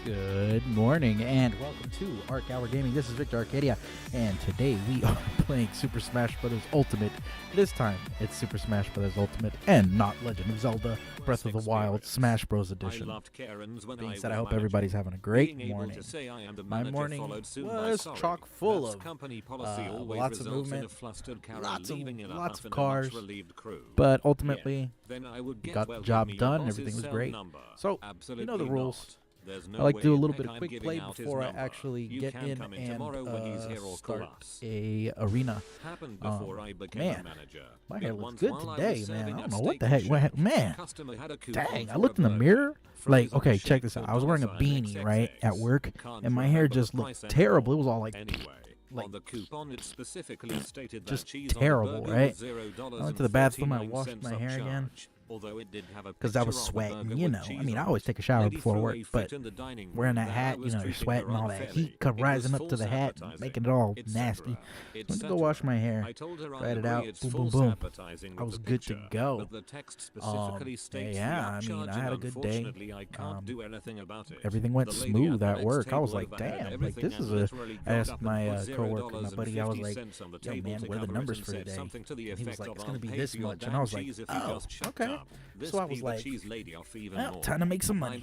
Good morning and welcome to Arc Hour Gaming. This is Victor Arcadia, and today we are playing Super Smash Bros. Ultimate. This time it's Super Smash Bros. Ultimate and not Legend of Zelda Breath of the Wild Smash Bros. Edition. Being said, I hope everybody's having a great morning. My morning was chock full of lots of movement, lots of cars, but ultimately we got the job done. Everything was great. So, you know the rules. I like to do a little bit of quick play before I actually get in and start a arena. Man, my hair looks good today, man. I don't know what the heck. Man, dang, I looked in the mirror. Like, okay, check this out. I was wearing a beanie, right, at work, and my hair just looked terrible. It was all like just terrible, right? I went to the bathroom, I washed my hair again. Because I was sweating, you know. I mean, I always take a shower before work, but wearing that hat, you know, you're sweating, all that heat come rising up to the hat, making it all nasty. Went to go wash my hair, dried it out, boom, boom, boom. I was good to go. Yeah, I mean, I had a good day. Everything went smooth at work. I was like, damn, like, this is a... I asked my co-worker, my buddy, I was like, yo, man, what are the numbers for today? And he was like, it's going to be this much. And I was like, oh, okay. So I was like, well, time to make some money.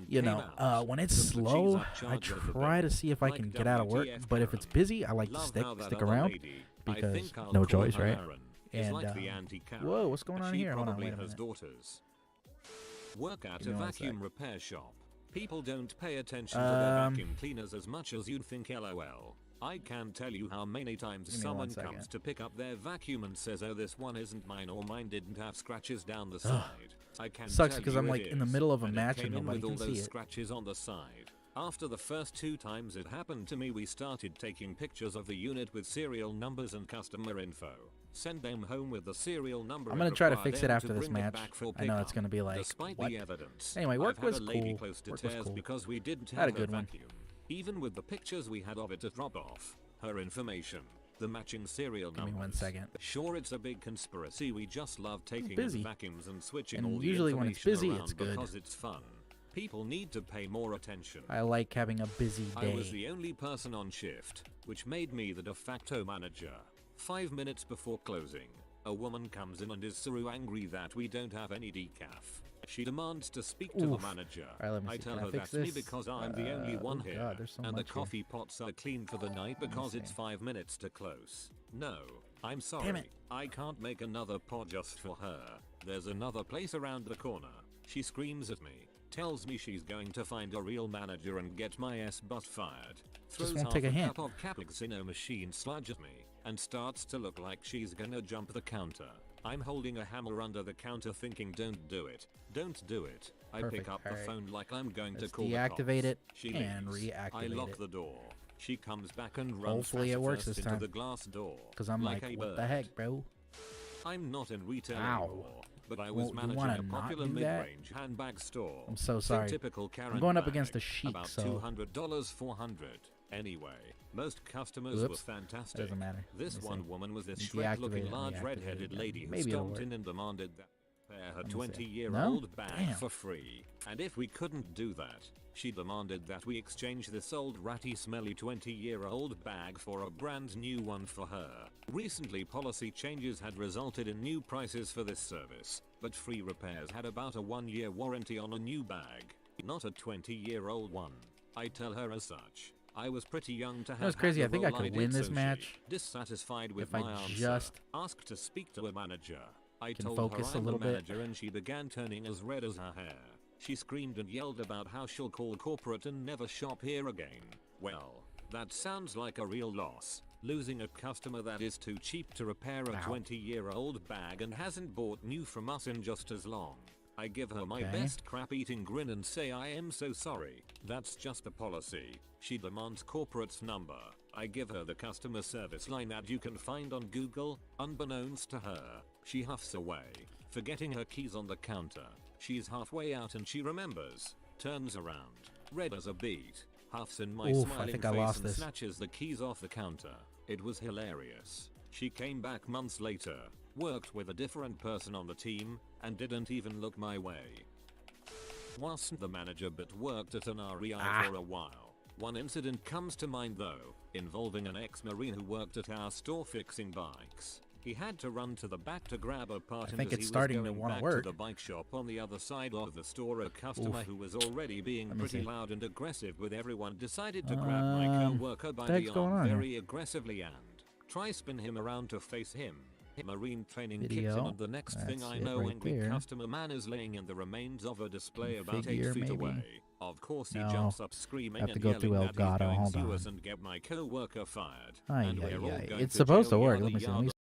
You know, when it's slow, I try to see if I can get out of work. But if it's busy, I like to stick around because no choice, right? And, whoa, what's going on here? Hold on, wait a minute. Work at a vacuum repair shop. People don't pay attention to their vacuum cleaners as much as you'd think, lol. I can't tell you how many times someone comes to pick up their vacuum and says, oh, this one isn't mine, or mine didn't have scratches down the side. I can't Sucks because I'm like in the middle of a match and nobody can see it. Scratches on the side. After the first 2 times it happened to me, we started taking pictures of the unit with serial numbers and customer info. Send them home with the serial number. I'm gonna try to fix it after this match. I know it's gonna be like, what? Anyway, work was cool. Work was cool. Because we didn't have had a good one. Even with the pictures we had of it to drop off her information, the matching serial numbers. Give me 1 second. Sure, it's a big conspiracy. We just love taking in vacuums and switching all the usually when it's busy, it's good because it's fun. People need to pay more attention. I like having a busy day. I was the only person on shift, which made me the de facto manager. 5 minutes before closing, a woman comes in and is so angry that we don't have any decaf. She demands to speak to the manager. I tell her that's me because I'm the only one here, and the coffee pots are clean for the night because it's 5 minutes to close. No, I'm sorry. I can't make another pot just for her. There's another place around the corner. She screams at me, tells me she's going to find a real manager and get my ass butt fired. Throws half a cup of cappuccino machine sludge at me, and starts to look like she's gonna jump the counter. I'm holding a hammer under the counter thinking, don't do it. Don't do it. I pick up the phone like I'm going to call deactivate it she and leaves. reactivate I lock the door. She comes back and runs Hopefully it works this into time. the glass door. Because I'm like, what the heck, bro? I'm not in retail anymore, but I was managing a popular mid-range handbag store. I'm so sorry. Typical Karen I'm going up bag, against a Sheik, about so... $200, $400. Anyway, most customers were fantastic. Doesn't matter. This one woman was this shred-looking large red-headed lady who stomped in and demanded that her 20-year-old bag for free. And if we couldn't do that, she demanded that we exchange this old ratty smelly 20-year-old bag for a brand new one for her. Recently, policy changes had resulted in new prices for this service, but free repairs had about a 1-year warranty on a new bag, not a 20-year-old one. I tell her as such. I was pretty young to have. That's crazy. I think I could win this match. Dissatisfied with if my I answer, just asked to speak to a manager. I can told focus her I'm a little the manager and she began turning as red as her hair. She screamed and yelled about how she'll call corporate and never shop here again. Well, that sounds like a real loss. Losing a customer that is too cheap to repair a 20-year-old bag and hasn't bought new from us in just as long. I give her my best crap-eating grin and say I am so sorry. That's just a policy. She demands corporate's number. I give her the customer service line that you can find on Google. Unbeknownst to her, she huffs away, forgetting her keys on the counter. She's halfway out and she remembers, turns around, red as a beet, huffs in my smiling face and snatches the keys off the counter. It was hilarious. She came back months later, worked with a different person on the team, and didn't even look my way. wasn't the manager but worked at an REI for a while. One incident comes to mind though, involving an ex-marine who worked at our store fixing bikes. He had to run to the back to grab a part, and as he was going back to the bike shop on the other side of the store, a customer who was already being pretty loud and aggressive with everyone decided to grab my co-worker by the arm very aggressively and try spin him around to face him. Marine training kicks in, and the next thing I know, angry customer man is laying in the remains of a display about 8 feet away. Of course he jumps up screaming and yelling that he's going to sue us and get my co-worker fired. And we're all going it's supposed to work. yada, Let me see. yada.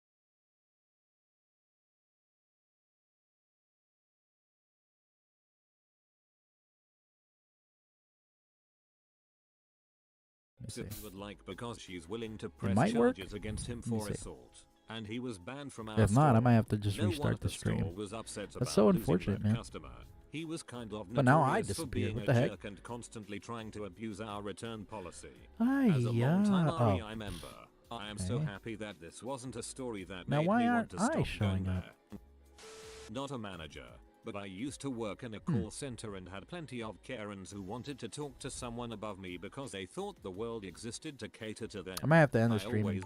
If you would like, because she's willing to press charges against him for assault, and he was banned from our If not, I might have to store. just No restart one at the stream. Was upset That's about so losing unfortunate, that man. customer. He was kind of But now I notorious for disappeared. being What a the heck? jerk and constantly trying to abuse our return policy. Hi, As a long-time REI oh. member, I am so happy that this wasn't a story that Now made why me want aren't to stop I showing going up? there. Not a manager, but I used to work in a call center and had plenty of Karens who wanted to talk to someone above me because they thought the world existed to cater to them. I might have to end the I stream and always